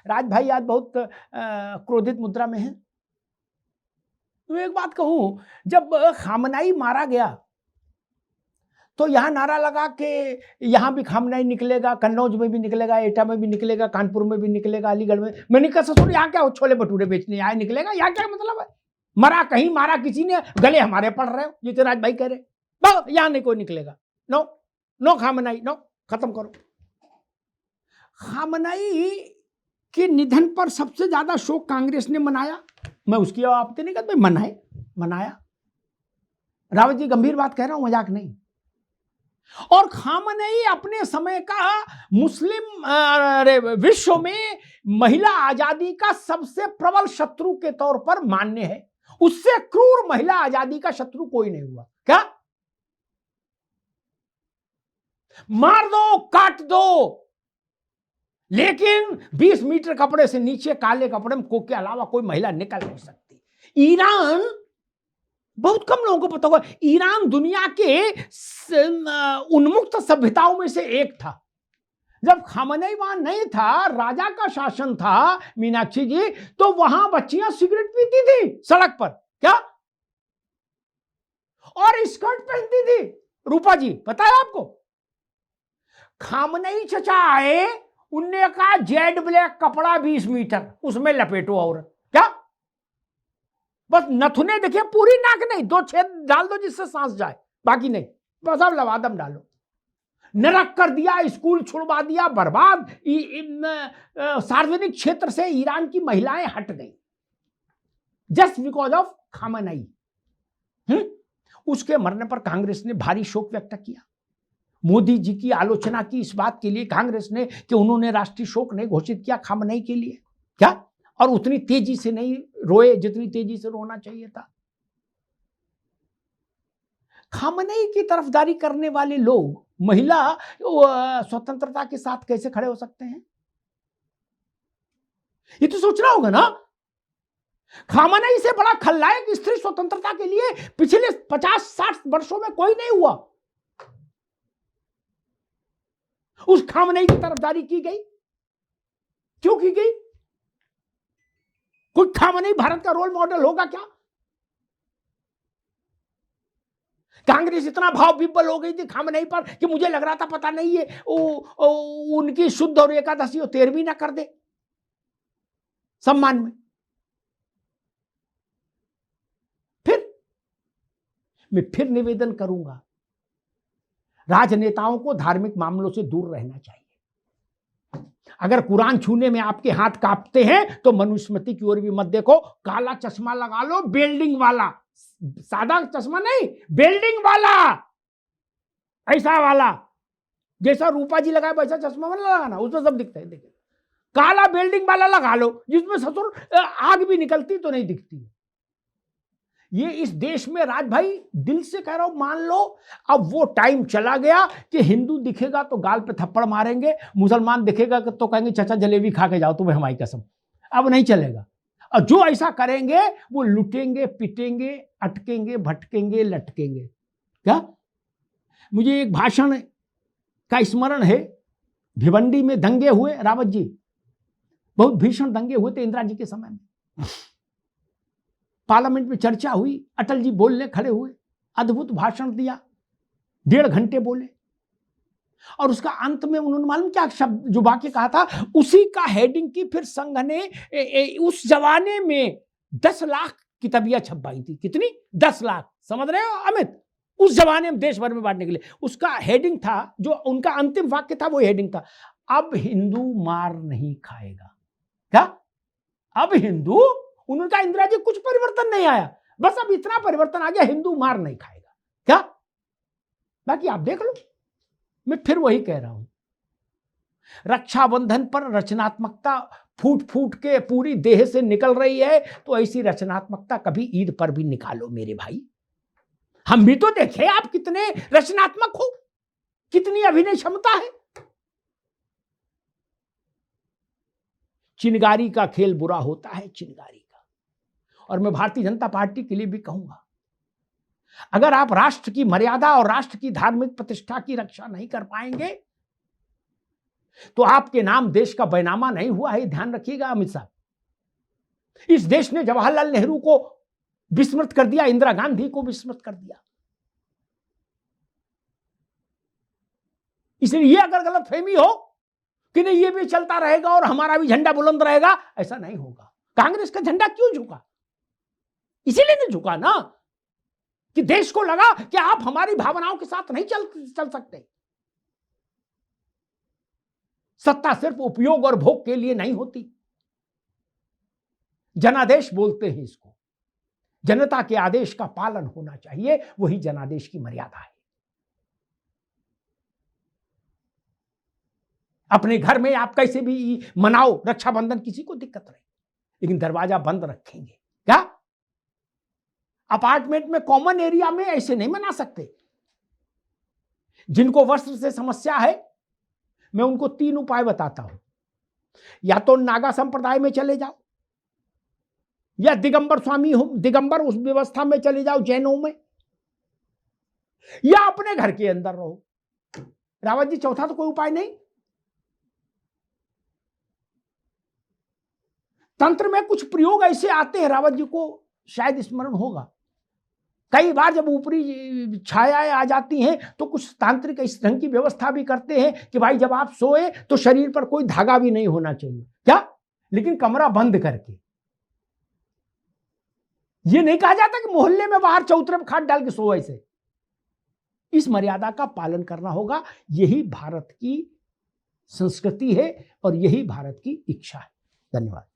राज भाई आज बहुत क्रोधित मुद्रा में है। तो एक बात कहूं, जब खामनाई मारा गया तो यहां नारा लगा कि यहां भी खामनाई निकलेगा, कन्नौज में भी निकलेगा, एटा में भी निकलेगा, कानपुर में भी निकलेगा, अलीगढ़ में। मैंने कहा ससुर यहाँ क्या छोले भटूरे बेचने आए निकलेगा, यहाँ क्या मतलब है? मरा कहीं, मारा किसी ने, गले हमारे पड़ रहे हो जिसे राज भाई कह रहे, यहां नहीं कोई निकलेगा। नो नो खामनाई, नो, खत्म करो। खामनाई के निधन पर सबसे ज्यादा शोक कांग्रेस ने मनाया। मैं उसकी आपत्ति नहीं करता, मनाया। रावत जी गंभीर बात कह रहा हूं, मजाक नहीं। और खामनेई अपने समय का मुस्लिम विश्व में महिला आजादी का सबसे प्रबल शत्रु के तौर पर मान्य है। उससे क्रूर महिला आजादी का शत्रु कोई नहीं हुआ। क्या? मार दो, काट दो, लेकिन 20 मीटर कपड़े से नीचे काले कपड़े में के अलावा कोई महिला निकल नहीं सकती। ईरान, बहुत कम लोगों को पता होगा, ईरान दुनिया के उन्मुक्त सभ्यताओं में से एक था। जब खामनेई वहां नहीं था, राजा का शासन था मीनाक्षी जी, तो वहां बच्चियां सिगरेट पीती थी सड़क पर। क्या? और स्कर्ट पहनती थी। रूपा जी पता है आपको? खामनेई चचा आए, उनने कहा जेड ब्लैक कपड़ा 20 मीटर, उसमें लपेटो औरत। क्या? बस नथुने देखिए, पूरी नाक नहीं, 2 छेद डाल दो जिससे सांस जाए, बाकी नहीं, बस अब लवादम डालो। नरक कर दिया, स्कूल छुड़वा दिया, बर्बाद। सार्वजनिक क्षेत्र से ईरान की महिलाएं हट गई जस्ट बिकॉज ऑफ खामनेई। उसके मरने पर कांग्रेस ने भारी शोक व्यक्त किया। मोदी जी की आलोचना की इस बात के लिए कांग्रेस ने कि उन्होंने राष्ट्रीय शोक नहीं घोषित किया खामनेई के लिए। क्या? और उतनी तेजी से नहीं रोए जितनी तेजी से रोना चाहिए था। खामनेई की तरफदारी करने वाले लोग महिला स्वतंत्रता के साथ कैसे खड़े हो सकते हैं? ये तो सोचना होगा ना। खामनेई से बड़ा खलनायक स्त्री स्वतंत्रता के लिए पिछले 50-60 वर्षों में कोई नहीं हुआ। उस खामनेई की तरफदारी की गई, क्यों की गई? कोई खामनेई भारत का रोल मॉडल होगा क्या? कांग्रेस इतना भाव विब्बल हो गई थी खामनेई पर कि मुझे लग रहा था पता नहीं है उनकी शुद्ध और एकादशी 13वीं ना कर दे सम्मान में। मैं फिर निवेदन करूंगा, राजनेताओं को धार्मिक मामलों से दूर रहना चाहिए। अगर कुरान छूने में आपके हाथ कांपते हैं तो मनुस्मृति की ओर भी मत देखो। काला चश्मा लगा लो, बेल्डिंग वाला, सादा चश्मा नहीं, बेल्डिंग वाला, ऐसा वाला, जैसा रूपा जी लगाए वैसा चश्मा वाला लगाना, उसमें सब दिखता है। देखिए, काला बेल्डिंग वाला लगा लो जिसमें ससुर आग भी निकलती तो नहीं दिखती। ये इस देश में राज भाई दिल से कह रहा हूं, मान लो अब वो टाइम चला गया कि हिंदू दिखेगा तो गाल पे थप्पड़ मारेंगे, मुसलमान दिखेगा तो कहेंगे चाचा जलेबी खा के जाओ तुम्हें हमारी कसम। अब नहीं चलेगा। और जो ऐसा करेंगे वो लुटेंगे, पिटेंगे, अटकेंगे, भटकेंगे, लटकेंगे। क्या? मुझे एक भाषण का स्मरण है, भिवंडी में दंगे हुए, रावत जी, बहुत भीषण दंगे हुए थे इंदिरा जी के समय में। पार्लियामेंट में चर्चा हुई, अटल जी बोलने खड़े हुए, अद्भुत भाषण दिया, 1.5 घंटे बोले, और उसका अंत में उन्होंने मालूम क्या शब्द जो वाक्य कहा था, उसी का हेडिंग की फिर संघ ने उस जमाने में 10 लाख किताबियां छपवाई थी। कितनी? 10 लाख। समझ रहे हो अमित? उस जमाने में देश भर में बांटने के लिए उसका हेडिंग था, जो उनका अंतिम वाक्य था वो हेडिंग था, अब हिंदू मार नहीं खाएगा। क्या? अब हिंदू, उनका इंदिरा जी कुछ परिवर्तन नहीं आया, बस अब इतना परिवर्तन आ गया, हिंदू मार नहीं खाएगा। क्या? बाकी आप देख लो, मैं फिर वही कह रहा हूं, रक्षाबंधन पर रचनात्मकता फूट फूट के पूरी देह से निकल रही है, तो ऐसी रचनात्मकता कभी ईद पर भी निकालो मेरे भाई। हम भी तो देखें आप कितने रचनात्मक हो, कितनी अभिनय क्षमता है। चिनगारी का खेल बुरा होता है, चिनगारी का। और मैं भारतीय जनता पार्टी के लिए भी कहूंगा, अगर आप राष्ट्र की मर्यादा और राष्ट्र की धार्मिक प्रतिष्ठा की रक्षा नहीं कर पाएंगे तो आपके नाम देश का बैनामा नहीं हुआ है, ध्यान रखिएगा अमित साहब। इस देश ने जवाहरलाल नेहरू को विस्मृत कर दिया, इंदिरा गांधी को विस्मृत कर दिया। इसलिए ये अगर गलतफहमी हो कि नहीं ये भी चलता रहेगा और हमारा भी झंडा बुलंद रहेगा, ऐसा नहीं होगा। कांग्रेस का झंडा क्यों झुका? इसीलिए नहीं झुका ना कि देश को लगा कि आप हमारी भावनाओं के साथ नहीं चल सकते। सत्ता सिर्फ उपयोग और भोग के लिए नहीं होती। जनादेश बोलते हैं इसको। जनता के आदेश का पालन होना चाहिए, वही जनादेश की मर्यादा है। अपने घर में आप कैसे भी मनाओ रक्षाबंधन, किसी को दिक्कत नहीं, लेकिन दरवाजा बंद रखेंगे क्या? अपार्टमेंट में कॉमन एरिया में ऐसे नहीं मना सकते। जिनको वस्त्र से समस्या है, मैं उनको 3 उपाय बताता हूं। या तो नागा संप्रदाय में चले जाओ, या दिगंबर स्वामी हो, दिगंबर उस व्यवस्था में चले जाओ जैनों में, या अपने घर के अंदर रहो। रावत जी, चौथा तो कोई उपाय नहीं। तंत्र में कुछ प्रयोग ऐसे आते हैं, रावत जी को शायद स्मरण होगा। कई बार जब ऊपरी छायाएं आ जाती हैं तो कुछ तांत्रिक इस ढंग की व्यवस्था भी करते हैं कि भाई जब आप सोए तो शरीर पर कोई धागा भी नहीं होना चाहिए, क्या? लेकिन कमरा बंद करके। ये नहीं कहा जाता कि मोहल्ले में बाहर चौतरे में खाट डाल के सो। ऐसे इस मर्यादा का पालन करना होगा। यही भारत की संस्कृति है और यही भारत की इच्छा है। धन्यवाद।